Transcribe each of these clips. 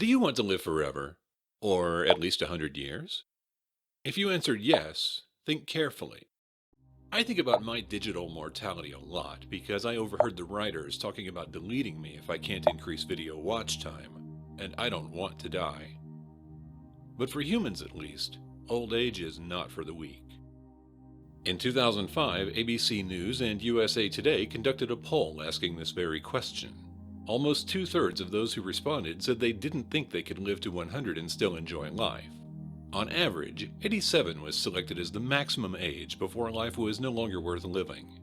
Do you want to live forever? Or at least 100 years? If you answered yes, think carefully. I think about my digital mortality a lot because I overheard the writers talking about deleting me if I can't increase video watch time, and I don't want to die. But for humans at least, old age is not for the weak. In 2005, ABC News and USA Today conducted a poll asking this very question. Almost two-thirds of those who responded said they didn't think they could live to 100 and still enjoy life. On average, 87 was selected as the maximum age before life was no longer worth living.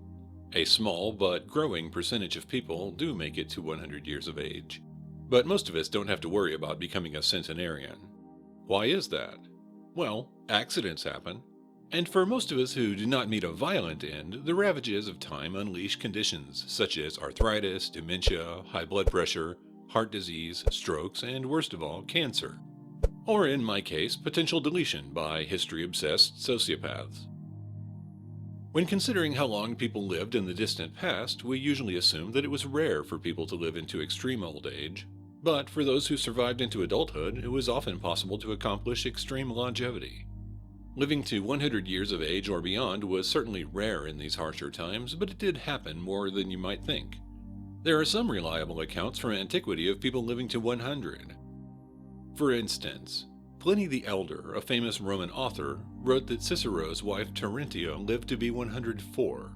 A small but growing percentage of people do make it to 100 years of age. But most of us don't have to worry about becoming a centenarian. Why is that? Well, accidents happen. And for most of us who do not meet a violent end, the ravages of time unleash conditions such as arthritis, dementia, high blood pressure, heart disease, strokes, and worst of all, cancer. Or in my case, potential deletion by history-obsessed sociopaths. When considering how long people lived in the distant past, we usually assume that it was rare for people to live into extreme old age. But for those who survived into adulthood, it was often possible to accomplish extreme longevity. Living to 100 years of age or beyond was certainly rare in these harsher times, but it did happen more than you might think. There are some reliable accounts from antiquity of people living to 100. For instance, Pliny the Elder, a famous Roman author, wrote that Cicero's wife Terentia lived to be 104.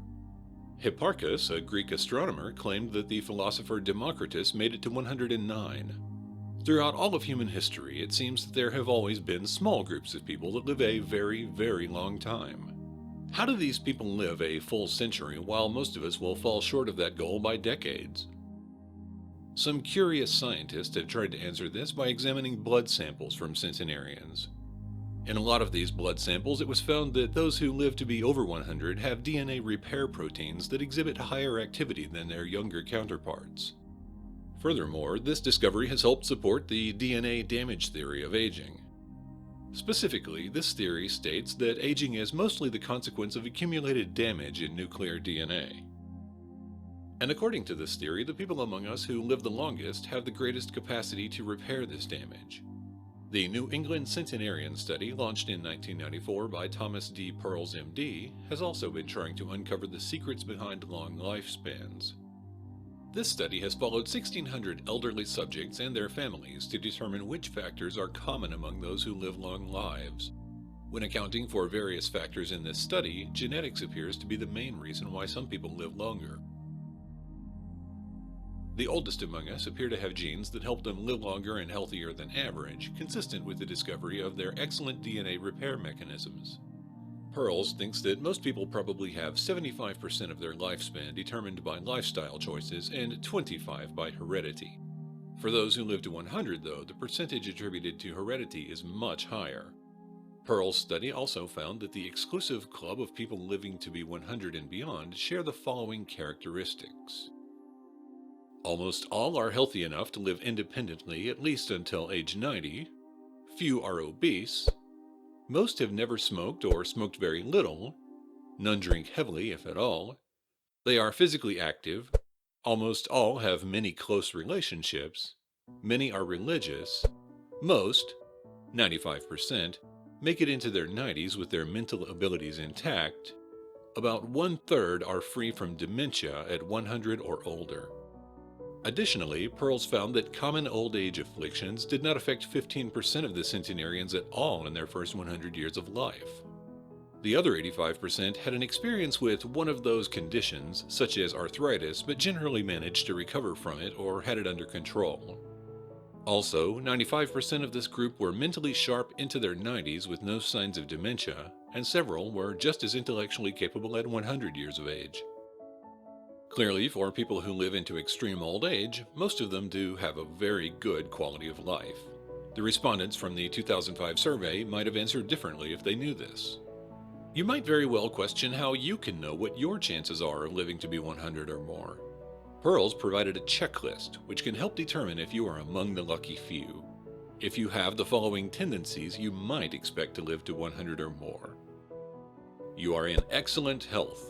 Hipparchus, a Greek astronomer, claimed that the philosopher Democritus made it to 109. Throughout all of human history, it seems that there have always been small groups of people that live a very, very long time. How do these people live a full century while most of us will fall short of that goal by decades? Some curious scientists have tried to answer this by examining blood samples from centenarians. In a lot of these blood samples, it was found that those who live to be over 100 have DNA repair proteins that exhibit higher activity than their younger counterparts. Furthermore, this discovery has helped support the DNA damage theory of aging. Specifically, this theory states that aging is mostly the consequence of accumulated damage in nuclear DNA. And according to this theory, the people among us who live the longest have the greatest capacity to repair this damage. The New England Centenarian Study, launched in 1994 by Thomas D. Pearls, MD, has also been trying to uncover the secrets behind long lifespans. This study has followed 1,600 elderly subjects and their families to determine which factors are common among those who live long lives. When accounting for various factors in this study, genetics appears to be the main reason why some people live longer. The oldest among us appear to have genes that help them live longer and healthier than average, consistent with the discovery of their excellent DNA repair mechanisms. Pearls thinks that most people probably have 75% of their lifespan determined by lifestyle choices and 25% by heredity. For those who live to 100, though, the percentage attributed to heredity is much higher. Pearl's study also found that the exclusive club of people living to be 100 and beyond share the following characteristics. Almost all are healthy enough to live independently at least until age 90. Few are obese. Most have never smoked or smoked very little. None drink heavily, if at all. They are physically active. Almost all have many close relationships. Many are religious. Most, 95%, make it into their 90s with their mental abilities intact. About 1/3 are free from dementia at 100 or older. Additionally, Pearls found that common old age afflictions did not affect 15% of the centenarians at all in their first 100 years of life. The other 85% had an experience with one of those conditions, such as arthritis, but generally managed to recover from it or had it under control. Also, 95% of this group were mentally sharp into their 90s with no signs of dementia, and several were just as intellectually capable at 100 years of age. Clearly, for people who live into extreme old age, most of them do have a very good quality of life. The respondents from the 2005 survey might have answered differently if they knew this. You might very well question how you can know what your chances are of living to be 100 or more. Pearls provided a checklist which can help determine if you are among the lucky few. If you have the following tendencies, you might expect to live to 100 or more. You are in excellent health.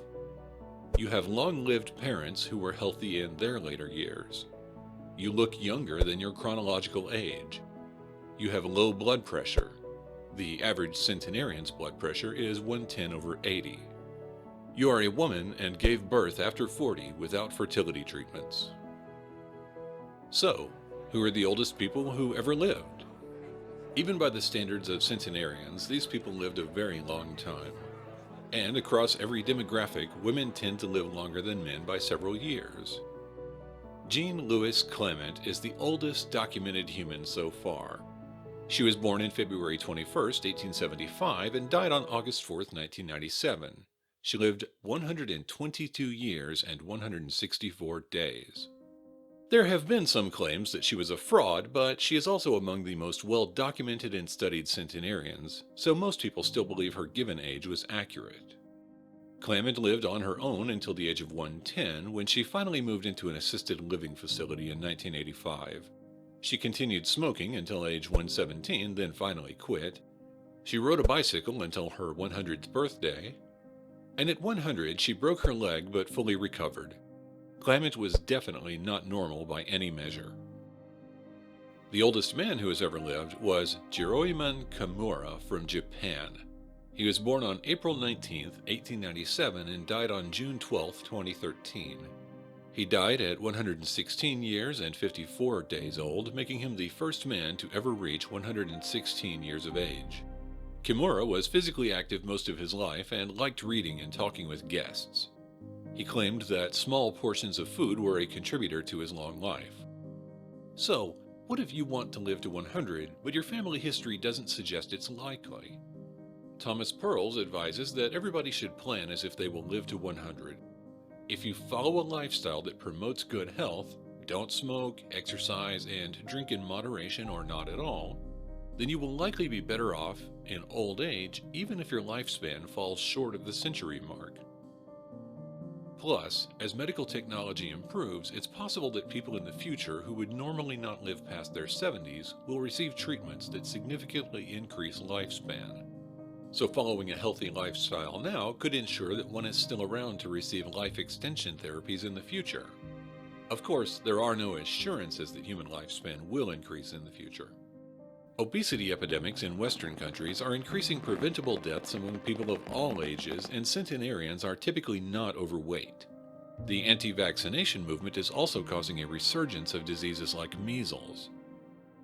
You have long-lived parents who were healthy in their later years. You look younger than your chronological age. You have low blood pressure. The average centenarian's blood pressure is 110/80. You are a woman and gave birth after 40 without fertility treatments. So, who are the oldest people who ever lived? Even by the standards of centenarians, these people lived a very long time. And across every demographic, women tend to live longer than men by several years. Jeanne Calment is the oldest documented human so far. She was born in February 21st, 1875, and died on August 4th, 1997. She lived 122 years and 164 days. There have been some claims that she was a fraud, but she is also among the most well-documented and studied centenarians, so most people still believe her given age was accurate. Calment lived on her own until the age of 110, when she finally moved into an assisted living facility in 1985. She continued smoking until age 117, then finally quit. She rode a bicycle until her 100th birthday, and at 100 she broke her leg but fully recovered. Calment was definitely not normal by any measure. The oldest man who has ever lived was Jiroeman Kimura from Japan. He was born on April 19, 1897 and died on June 12, 2013. He died at 116 years and 54 days old, making him the first man to ever reach 116 years of age. Kimura was physically active most of his life and liked reading and talking with guests. He claimed that small portions of food were a contributor to his long life. So, what if you want to live to 100, but your family history doesn't suggest it's likely? Thomas Pearls advises that everybody should plan as if they will live to 100. If you follow a lifestyle that promotes good health, don't smoke, exercise, and drink in moderation or not at all, then you will likely be better off in old age even if your lifespan falls short of the century mark. Plus, as medical technology improves, it's possible that people in the future who would normally not live past their 70s will receive treatments that significantly increase lifespan. So following a healthy lifestyle now could ensure that one is still around to receive life extension therapies in the future. Of course, there are no assurances that human lifespan will increase in the future. Obesity epidemics in Western countries are increasing preventable deaths among people of all ages, and centenarians are typically not overweight. The anti-vaccination movement is also causing a resurgence of diseases like measles.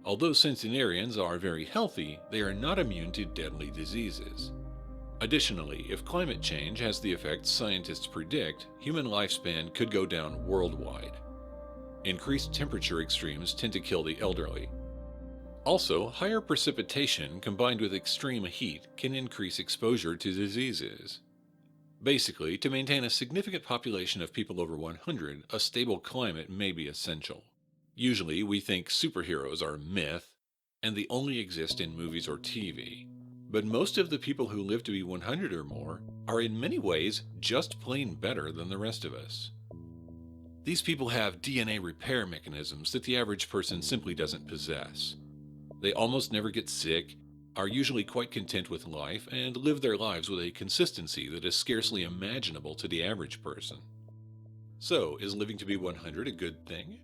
Although centenarians are very healthy, they are not immune to deadly diseases. Additionally, if climate change has the effects scientists predict, human lifespan could go down worldwide. Increased temperature extremes tend to kill the elderly. Also, higher precipitation combined with extreme heat can increase exposure to diseases. Basically, to maintain a significant population of people over 100, a stable climate may be essential. Usually, we think superheroes are a myth, and they only exist in movies or TV. But most of the people who live to be 100 or more are in many ways just plain better than the rest of us. These people have DNA repair mechanisms that the average person simply doesn't possess. They almost never get sick, are usually quite content with life, and live their lives with a consistency that is scarcely imaginable to the average person. So, is living to be 100 a good thing?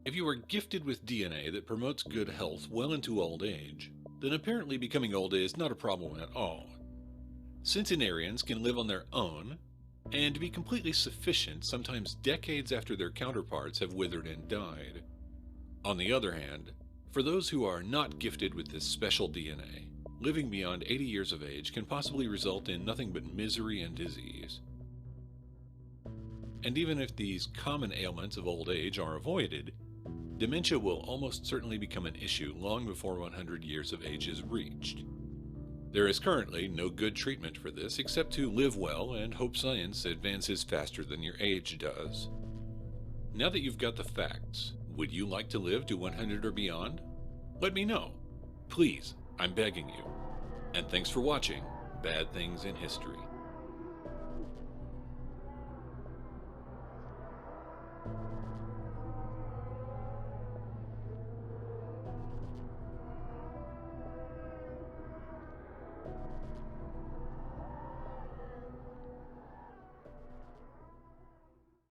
If you are gifted with DNA that promotes good health well into old age, then apparently becoming old is not a problem at all. Centenarians can live on their own and be completely sufficient sometimes decades after their counterparts have withered and died. On the other hand, for those who are not gifted with this special DNA, living beyond 80 years of age can possibly result in nothing but misery and disease. And even if these common ailments of old age are avoided, dementia will almost certainly become an issue long before 100 years of age is reached. There is currently no good treatment for this except to live well and hope science advances faster than your age does. Now that you've got the facts, would you like to live to 100 or beyond? Let me know. Please, I'm begging you. And thanks for watching Bad Things in History.